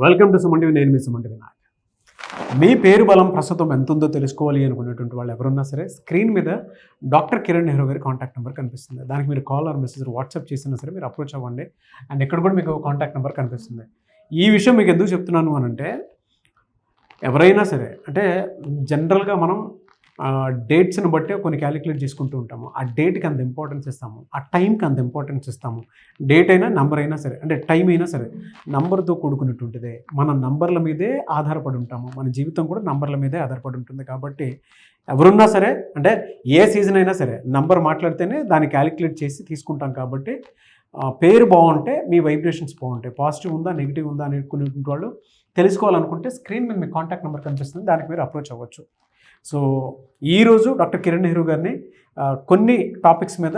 Welcome to సుమంటివి. నేను మీ సుమంటి వినాయక్. మీ పేరు బలం ప్రస్తుతం ఎంత ఉందో తెలుసుకోవాలి అనుకునేటువంటి వాళ్ళు ఎవరున్నా సరే స్క్రీన్ మీద డాక్టర్ కిరణ్ నెహ్రూ గారి కాంటాక్ట్ నెంబర్ కనిపిస్తుంది. దానికి మీరు కాల్ ఆర్ మెసేజ్ వాట్సాప్ చేసినా సరే మీరు అప్రోచ్ అవ్వండి. అండ్ ఇక్కడ కూడా మీకు కాంటాక్ట్ నెంబర్ కనిపిస్తుంది. ఈ విషయం మీకు ఎందుకు చెప్తున్నాను అని అంటే, ఎవరైనా సరే అంటే జనరల్గా మనం డేట్స్ని బట్టి కొన్ని క్యాలిక్యులేట్ చేసుకుంటూ ఉంటాము. ఆ డేట్కి అంత ఇంపార్టెన్స్ ఇస్తాము, ఆ టైంకి అంత ఇంపార్టెన్స్ ఇస్తాము. డేట్ అయినా నంబర్ అయినా సరే, అంటే టైం అయినా సరే నంబర్తో కూడుకున్నటువంటిదే. మన నంబర్ల మీదే ఆధారపడి ఉంటాము. మన జీవితం కూడా నంబర్ల మీదే ఆధారపడి ఉంటుంది. కాబట్టి ఎవరున్నా సరే, అంటే ఏ సీజన్ అయినా సరే నంబర్ మాట్లాడితేనే దాన్ని క్యాలిక్యులేట్ చేసి తీసుకుంటాం. కాబట్టి పేరు బాగుంటే మీ వైబ్రేషన్స్ బాగుంటాయి. పాజిటివ్ ఉందా నెగిటివ్ ఉందా అనుకునేటువంటి వాళ్ళు తెలుసుకోవాలనుకుంటే స్క్రీన్ మీద మీ కాంటాక్ట్ నెంబర్ కనిపిస్తుంది, దానికి మీరు అప్రోచ్ అవ్వచ్చు. సో ఈరోజు డాక్టర్ కిరణ్ నెహ్రూ గారిని కొన్ని టాపిక్స్ మీద,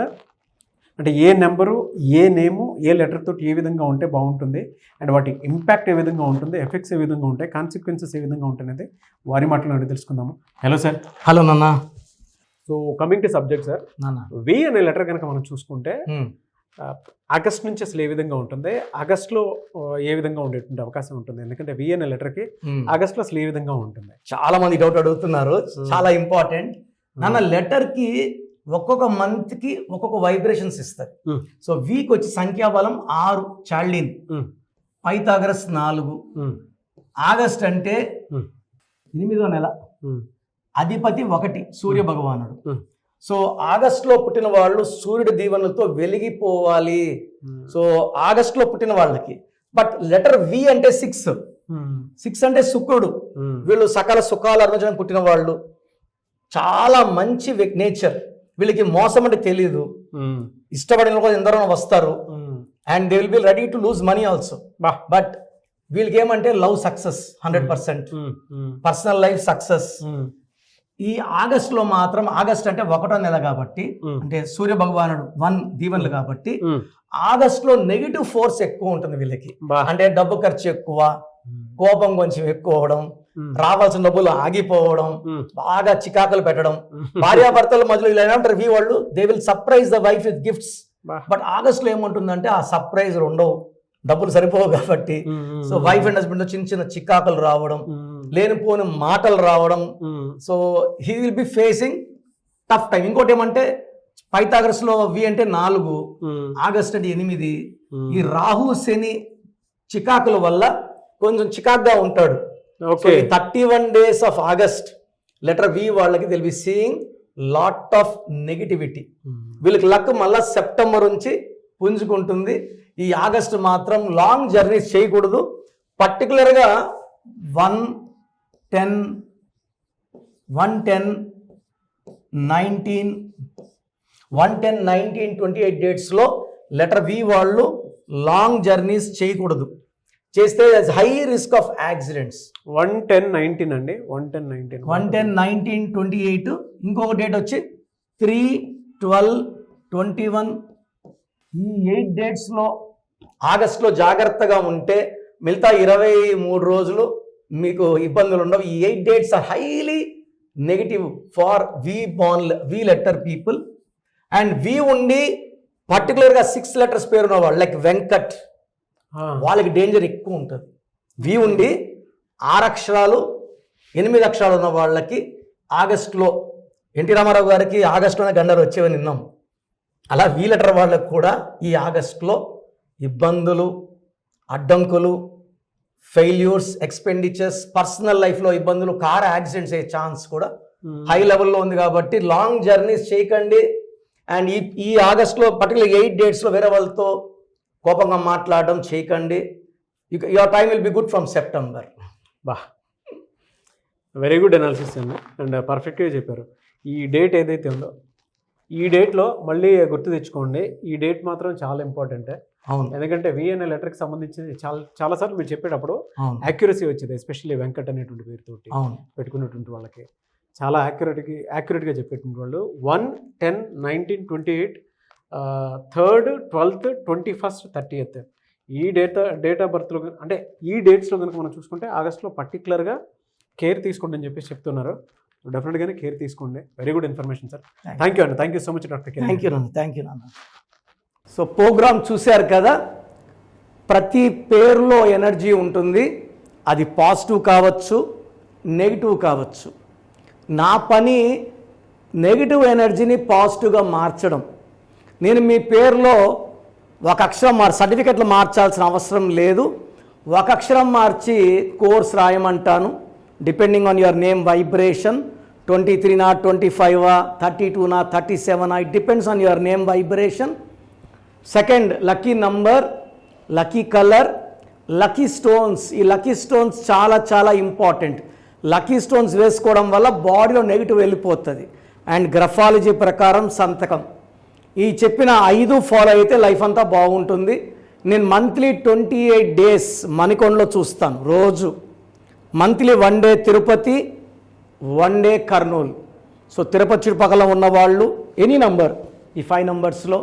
అంటే ఏ నెంబరు, ఏ నేము, ఏ లెటర్ తోటి ఏ విధంగా ఉంటే బాగుంటుంది, అండ్ వాటి ఇంపాక్ట్ ఏ విధంగా ఉంటుంది, ఎఫెక్ట్స్ ఏ విధంగా ఉంటాయి, కాన్సిక్వెన్సెస్ ఏ విధంగా ఉంటాయి అనేది వారి మాటలు తెలుసుకుందాము. Hello sir. హలో నాన్న. So coming to subject sir, V అనే లెటర్ కనుక మనం చూసుకుంటే ఆగస్ట్ నుంచి అసలు ఏ విధంగా ఉంటుంది, ఆగస్ట్లో ఏ విధంగా ఉండేటువంటి అవకాశం ఉంటుంది? ఎందుకంటే వి అనే లెటర్కి ఆగస్ట్లో అసలు ఏ విధంగా ఉంటుంది? చాలా మంది డౌట్ అడుగుతున్నారు, చాలా ఇంపార్టెంట్ నాన్న. లెటర్కి ఒక్కొక్క మంత్కి ఒక్కొక్క వైబ్రేషన్స్ ఇస్తారు. సో వీక్ వచ్చి సంఖ్యాబలం 6 చార్లీన్, పైథాగరస్ 4, ఆగస్ట్ అంటే 8వ నెల, అధిపతి 1 సూర్య భగవానుడు. సో ఆగస్టులో పుట్టిన వాళ్ళు సూర్యుడి దీవెనలతో వెలిగిపోవాలి. సో ఆగస్టులో పుట్టిన వాళ్ళకి. బట్ లెటర్ వి అంటే 6 అంటే శుక్రుడు. వీళ్ళు సకల సుఖాలు అనుభవించడానికి పుట్టిన వాళ్ళు, చాలా మంచి నేచర్. వీళ్ళకి మోసం అంటే తెలియదు, ఇష్టపడిన వాళ్ళు ఎందరో వస్తారు, and they will be ready to lose money also. But వీళ్ళకి ఏమంటే love success 100%, personal life success. ఈ ఆగస్టులో మాత్రం, ఆగస్ట్ అంటే 1వ నెల కాబట్టి, అంటే సూర్య భగవానుడు 1 దీవెనలు కాబట్టి, ఆగస్టులో నెగిటివ్ ఫోర్స్ ఎక్కువ ఉంటుంది వీళ్ళకి. అంటే డబ్బు ఖర్చు ఎక్కువ, కోపం కొంచెం ఎక్కువ అవడం, రావాల్సిన డబ్బులు ఆగిపోవడం, బాగా చికాకులు పెట్టడం, భార్యాభర్తల మధ్యలో ఇలా ఏమంటారు వీ వాళ్ళు, they will surprise the wife with gifts. But ఆగస్టులో ఏముంటుందంటే ఆ సర్ప్రైజ్ ఉండవు, డబ్బులు సరిపోవు కాబట్టి. సో వైఫ్ అండ్ హస్బెండ్ చిన్న చిన్న చికాకులు రావడం, లేనిపోని మాటలు రావడం. So he will be facing tough time. ఇంకోటి ఏమంటే పైథాగరస్ లో వి అంటే 4, ఆగస్ట్ అంటే 8. ఈ రాహు శని చికాకుల వల్ల కొంచెం చికాకుగా ఉంటాడు. 31 days of August letter V వాళ్ళకి will be seeing lot of negativity. వీళ్ళకి లక్ మళ్ళా సెప్టెంబర్ నుంచి పుంజుకుంటుంది. ఈ ఆగస్టు మాత్రం లాంగ్ జర్నీస్ చేయకూడదు. పర్టికులర్గా 1, 10, 19, 28 డేట్స్లో లెటర్ వి వాళ్ళు లాంగ్ జర్నీస్ చేయకూడదు. చేస్తే హై రిస్క్ ఆఫ్ యాక్సిడెంట్స్. 1, 10, 19 అండి. 1, 10, 19, 28. ఇంకొక డేట్ వచ్చి 3, 12, 21. ఈ 8 డేట్స్లో ఆగస్టులో జాగ్రత్తగా ఉంటే మిగతా 23 రోజులు మీకు ఇబ్బందులు ఉండవు. ఈ 8 dates are highly negative for V letter people. And V ఉండి పర్టికులర్గా 6 లెటర్స్ పేరు ఉన్న వాళ్ళు, లైక్ వెంకట్, వాళ్ళకి డేంజర్ ఎక్కువ ఉంటుంది. వి ఉండి 6 అక్షరాలు 8 అక్షరాలు ఉన్న వాళ్ళకి ఆగస్టులో, ఎన్టీ రామారావు గారికి ఆగస్టులోనే గండర్ వచ్చేవని విన్నాం. అలా వి లెటర్ వాళ్ళకు కూడా ఈ ఆగస్టులో ఇబ్బందులు, అడ్డంకులు, ఫెయిల్యూర్స్, ఎక్స్పెండిచర్స్, పర్సనల్ లైఫ్లో ఇబ్బందులు, కార్ యాక్సిడెంట్స్ అయ్యే ఛాన్స్ కూడా హై లెవెల్లో ఉంది. కాబట్టి లాంగ్ జర్నీస్ చేయకండి. అండ్ ఈ ఆగస్టులో పర్టికులర్ 8 డేట్స్లో వేరే వాళ్ళతో కోపంగా మాట్లాడడం చేయకండి. Your time will be good from September. Very good analysis అండి, అండ్ పర్ఫెక్ట్గా చెప్పారు. ఈ డేట్ ఏదైతే ఉందో ఈ డేట్లో మళ్ళీ గుర్తు తెచ్చుకోండి. ఈ డేట్ మాత్రం చాలా ఇంపార్టెంట్. అవును, ఎందుకంటే వి అనే లెటర్కి సంబంధించి చాలాసార్లు మీరు చెప్పేటప్పుడు యాక్యురసీ వచ్చింది, ఎస్పెషల్లీ వెంకట్ అనేటువంటి పేరుతోటి పెట్టుకున్నటువంటి వాళ్ళకి చాలా యాక్యురేట్గా చెప్పేటువంటి వాళ్ళు. 1, 10, 19, 28, 3rd, 12th, 21st, 30th ఈ డేట్ ఆఫ్ బర్త్లో, అంటే ఈ డేట్స్లో కనుక మనం చూసుకుంటే ఆగస్ట్లో పర్టికులర్గా కేర్ తీసుకోండి అని చెప్పేసి చెప్తున్నారు. డెఫినెట్గానే కేర్ తీసుకోండి. Very good information sir. Thank you అండి. Thank you so much doctor. Thank you నాన్న. సో ప్రోగ్రామ్ చూశారు కదా, ప్రతి పేరులో ఎనర్జీ ఉంటుంది. అది పాజిటివ్ కావచ్చు, నెగిటివ్ కావచ్చు. నా పని నెగిటివ్ ఎనర్జీని పాజిటివ్గా మార్చడం. నేను మీ పేరులో ఒక అక్షరం సర్టిఫికెట్లు మార్చాల్సిన అవసరం లేదు. ఒక అక్షరం మార్చి కోర్స్ రాయమంటాను. Depending on your name vibration, 23 25 32 37, it depends on your name vibration. Second, lucky number, lucky colour, lucky stones. ఈ లక్కీ స్టోన్స్ చాలా చాలా ఇంపార్టెంట్. లక్కీ స్టోన్స్ వేసుకోవడం వల్ల బాడీలో నెగిటివ్ వెళ్ళిపోతుంది. అండ్ గ్రఫాలజీ ప్రకారం సంతకం. ఈ చెప్పిన 5 ఫాలో అయితే లైఫ్ అంతా బాగుంటుంది. నేను మంత్లీ 28 డేస్ మణికొండలో చూస్తాను రోజు. Monthly 1 day Tirupati, 1 day Kurnool. So Tirupati చుట్టుపక్కల ఉన్నవాళ్ళు ఎనీ నంబర్, ఈ 5 నంబర్స్లో,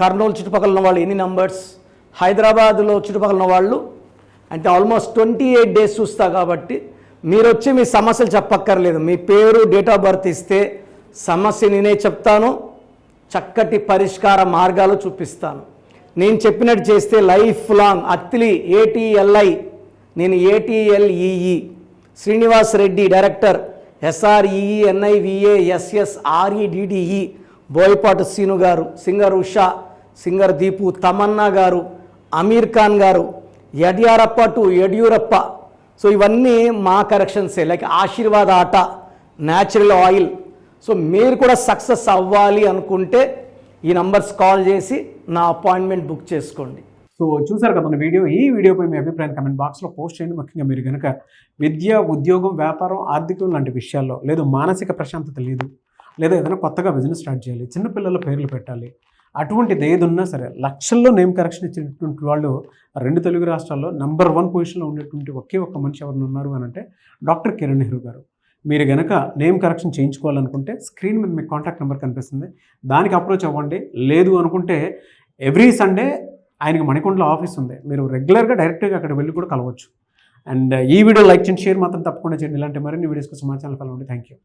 కర్నూలు చుట్టుపక్కల ఉన్న వాళ్ళు ఎనీ నంబర్స్, హైదరాబాద్లో చుట్టుపక్కల ఉన్న వాళ్ళు, అంటే ఆల్మోస్ట్ 28 డేస్ చూస్తా. కాబట్టి మీరు వచ్చి మీ సమస్యలు చెప్పక్కర్లేదు. మీ పేరు, డేట్ ఆఫ్ బర్త్ ఇస్తే సమస్య నేనే చెప్తాను, చక్కటి పరిష్కార మార్గాలు చూపిస్తాను. నేను చెప్పినట్టు చేస్తే లైఫ్ లాంగ్. అత్తిలి ATLI, నేను ATLEE, Srinivas Reddy director, SREENIVASSREDDE, Boyapati Seenu గారు, సింగర్ ఉషా, సింగర్ దీపు, తమన్నా గారు, అమీర్ ఖాన్ గారు, యడ్యారప్ప టు యడ్యూరప్ప. సో ఇవన్నీ మా కరెక్షన్సే. లైక్ ఆశీర్వాద ఆట, న్యాచురల్ ఆయిల్. సో మీరు కూడా సక్సెస్ అవ్వాలి అనుకుంటే ఈ నంబర్స్ కాల్ చేసి నా అపాయింట్మెంట్ బుక్ చేసుకోండి. సో చూసారు కదా మన వీడియో. ఈ వీడియోపై మీ అభిప్రాయం కమెంట్ బాక్స్లో పోస్ట్ చేయండి. ముఖ్యంగా మీరు కనుక విద్య, ఉద్యోగం, వ్యాపారం, ఆర్థికం లాంటి విషయాల్లో, లేదు మానసిక ప్రశాంతత లేదు, లేదా ఏదైనా కొత్తగా బిజినెస్ స్టార్ట్ చేయాలి, చిన్నపిల్లల పేర్లు పెట్టాలి, అటువంటిది ఏది ఉన్నా సరే, లక్షల్లో నేమ్ కరెక్షన్ ఇచ్చినటువంటి వాళ్ళు 2 తెలుగు రాష్ట్రాల్లో నెంబర్ 1 పొజిషన్లో ఉండేటువంటి ఒకే ఒక్క మనిషి ఎవరు ఉన్నారు అని అంటే డాక్టర్ కిరణ్ నెహ్రూ గారు. మీరు కనుక నేమ్ కరెక్షన్ చేయించుకోవాలనుకుంటే స్క్రీన్ మీద మీకు కాంటాక్ట్ నెంబర్ కనిపిస్తుంది, దానికి అప్రోచ్ అవ్వండి. లేదు అనుకుంటే ఎవ్రీ సండే ఆయనకి మణికొండలో ఆఫీస్ ఉంది, మీరు రెగ్యులర్గా డైరెక్ట్గా అక్కడ వెళ్ళి కూడా కలవచ్చు. అండ్ ఈ వీడియో లైక్ చేయండి, షేర్ మాత్రం తప్పకుండా చేయండి. ఇలాంటి మరిన్ని వీడియోస్ కోసం మా ఛానల్ ఫాలో అవ్వండి. Thank you.